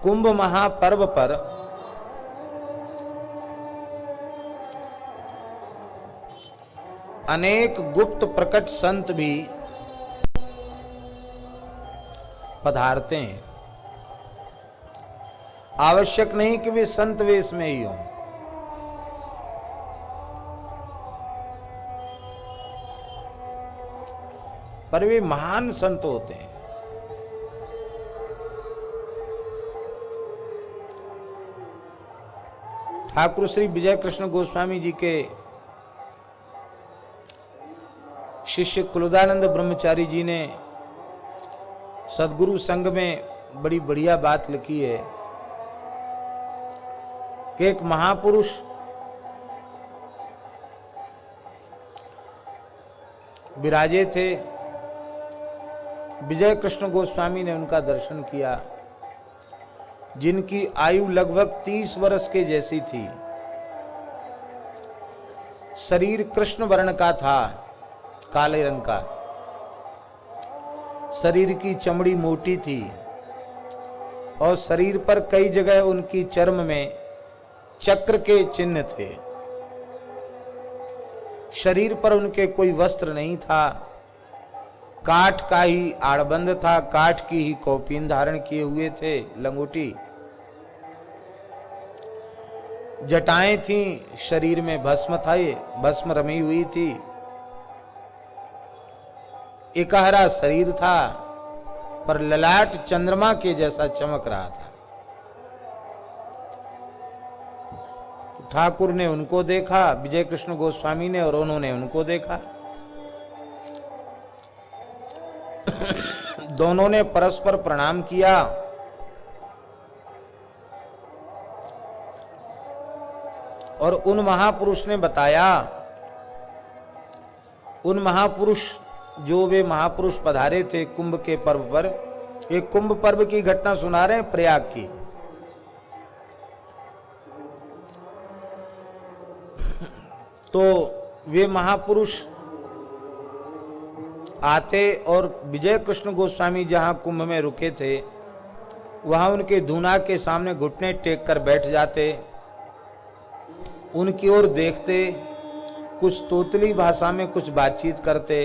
कुंभ महापर्व पर अनेक गुप्त प्रकट संत भी पधारते हैं। आवश्यक नहीं कि वे संत वेश में ही हों, पर वे महान संत होते हैं। ठाकुर श्री विजय कृष्ण गोस्वामी जी के शिष्य कुलदानंद ब्रह्मचारी जी ने सदगुरु संघ में बड़ी बढ़िया बात लिखी है कि एक महापुरुष विराजे थे। विजय कृष्ण गोस्वामी ने उनका दर्शन किया, जिनकी आयु लगभग 30 वर्ष के जैसी थी। शरीर कृष्ण वर्ण का था, काले रंग का। शरीर की चमड़ी मोटी थी और शरीर पर कई जगह उनकी चर्म में चक्र के चिन्ह थे। शरीर पर उनके कोई वस्त्र नहीं था, काठ का ही आड़बंद था, काठ की ही कौपीन धारण किए हुए थे, लंगोटी। जटाएं थीं, शरीर में भस्म था, ये भस्म रमी हुई थी। इकहरा शरीर था, पर ललाट चंद्रमा के जैसा चमक रहा था। ठाकुर ने उनको देखा, विजय कृष्ण गोस्वामी ने, और उन्होंने उनको देखा। दोनों ने परस्पर प्रणाम किया। और उन महापुरुष ने बताया, उन महापुरुष जो वे महापुरुष पधारे थे कुंभ के पर्व पर, एक कुंभ पर्व की घटना सुना रहे हैं प्रयाग की। तो वे महापुरुष आते और विजय कृष्ण गोस्वामी जहां कुंभ में रुके थे वहां उनके धूना के सामने घुटने टेक कर बैठ जाते, उनकी ओर देखते, कुछ तोतली भाषा में कुछ बातचीत करते।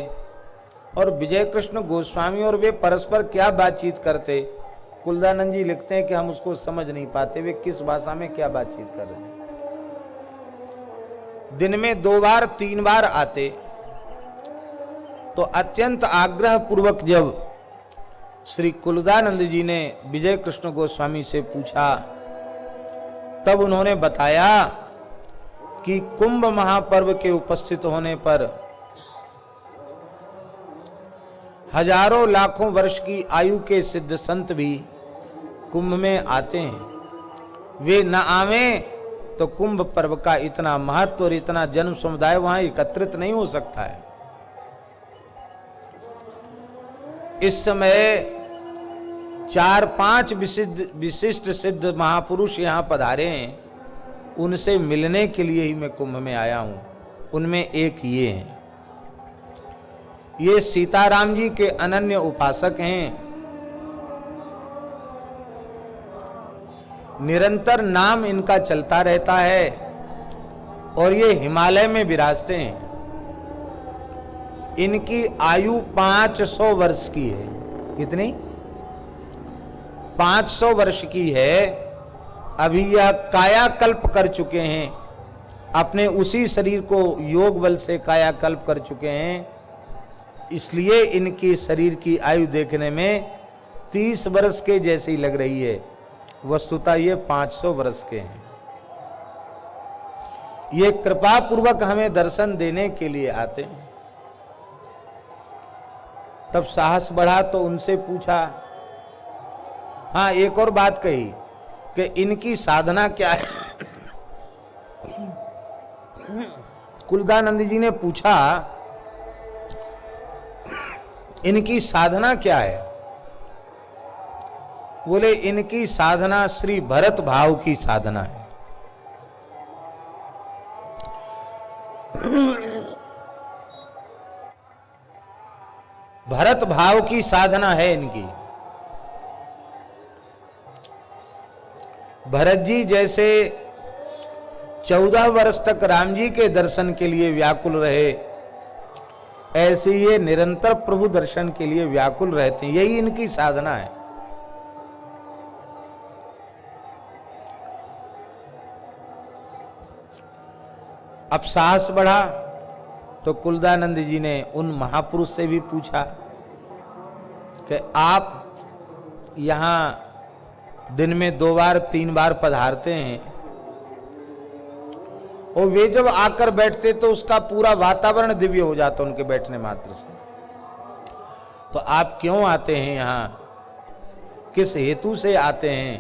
और विजय कृष्ण गोस्वामी और वे परस्पर क्या बातचीत करते, कुलदानंद जी लिखते हैं कि हम उसको समझ नहीं पाते वे किस भाषा में क्या बातचीत कर रहे हैं। दिन में 2 बार 3 बार आते, तो अत्यंत आग्रह पूर्वक जब श्री कुलदानंद जी ने विजय कृष्ण गोस्वामी से पूछा, तब उन्होंने बताया कि कुंभ महापर्व के उपस्थित होने पर हजारों लाखों वर्ष की आयु के सिद्ध संत भी कुंभ में आते हैं। वे न आवें तो कुंभ पर्व का इतना महत्व और इतना जन समुदाय वहां एकत्रित नहीं हो सकता है। इस समय 4-5 विशिष्ट सिद्ध महापुरुष यहां पधारे हैं, उनसे मिलने के लिए ही मैं कुंभ में आया हूं। उनमें एक ये हैं, ये सीताराम जी के अनन्य उपासक हैं। निरंतर नाम इनका चलता रहता है और ये हिमालय में विराजते हैं। इनकी आयु 500 वर्ष की है। कितनी? 500 वर्ष की है। अभी यह कायाकल्प कर चुके हैं, अपने उसी शरीर को योग बल से कायाकल्प कर चुके हैं। इसलिए इनकी शरीर की आयु देखने में 30 वर्ष के जैसी लग रही है, वस्तुतः ये 500 वर्ष के हैं। ये कृपा पूर्वक हमें दर्शन देने के लिए आते हैं। तब साहस बढ़ा तो उनसे पूछा। हाँ, एक और बात कही कि इनकी साधना क्या है। कुलदानंद जी ने पूछा, इनकी साधना क्या है। बोले इनकी साधना श्री भरत भाव की साधना है। भरत भाव की साधना है इनकी। भरत जी जैसे 14 वर्ष तक राम जी के दर्शन के लिए व्याकुल रहे, ऐसे ये निरंतर प्रभु दर्शन के लिए व्याकुल रहते हैं। यही इनकी साधना है। अब साहस बढ़ा तो कुलदानंद जी ने उन महापुरुष से भी पूछा कि आप यहां दिन में 2 बार 3 बार पधारते हैं, और वे जब आकर बैठते तो उसका पूरा वातावरण दिव्य हो जाता उनके बैठने मात्र से, तो आप क्यों आते हैं यहां, किस हेतु से आते हैं?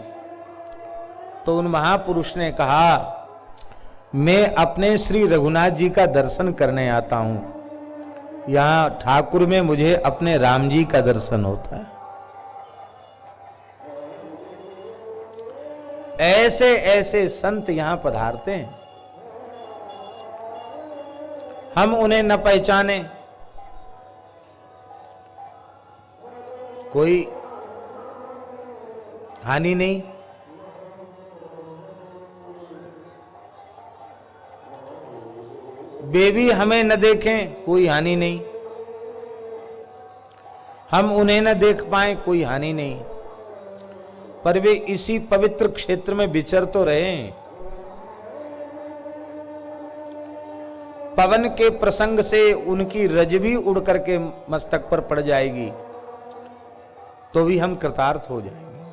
तो उन महापुरुष ने कहा, मैं अपने श्री रघुनाथ जी का दर्शन करने आता हूं। यहां ठाकुर में मुझे अपने राम जी का दर्शन होता है। ऐसे ऐसे संत यहां पधारते हैं, हम उन्हें न पहचाने, कोई हानि नहीं। वे भी हमें न देखें, कोई हानि नहीं। हम उन्हें न देख पाए, कोई हानि नहीं। पर वे इसी पवित्र क्षेत्र में विचर तो रहे। पवन के प्रसंग से उनकी रज भी उड़ करके मस्तक पर पड़ जाएगी तो भी हम कृतार्थ हो जाएंगे।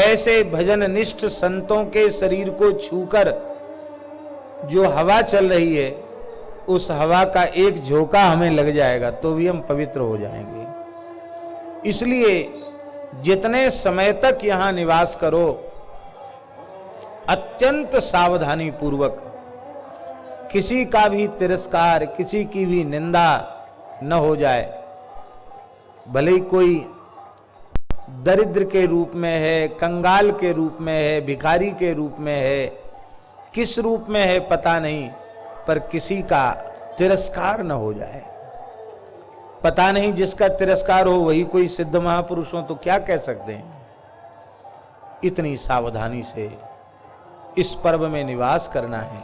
ऐसे भजन निष्ठ संतों के शरीर को छूकर जो हवा चल रही है, उस हवा का एक झोंका हमें लग जाएगा तो भी हम पवित्र हो जाएंगे। इसलिए जितने समय तक यहां निवास करो, अत्यंत सावधानी पूर्वक, किसी का भी तिरस्कार, किसी की भी निंदा न हो जाए। भले ही कोई दरिद्र के रूप में है, कंगाल के रूप में है, भिखारी के रूप में है, किस रूप में है पता नहीं, पर किसी का तिरस्कार न हो जाए। पता नहीं जिसका तिरस्कार हो वही कोई सिद्ध महापुरुष हो तो क्या कह सकते हैं। इतनी सावधानी से इस पर्व में निवास करना है।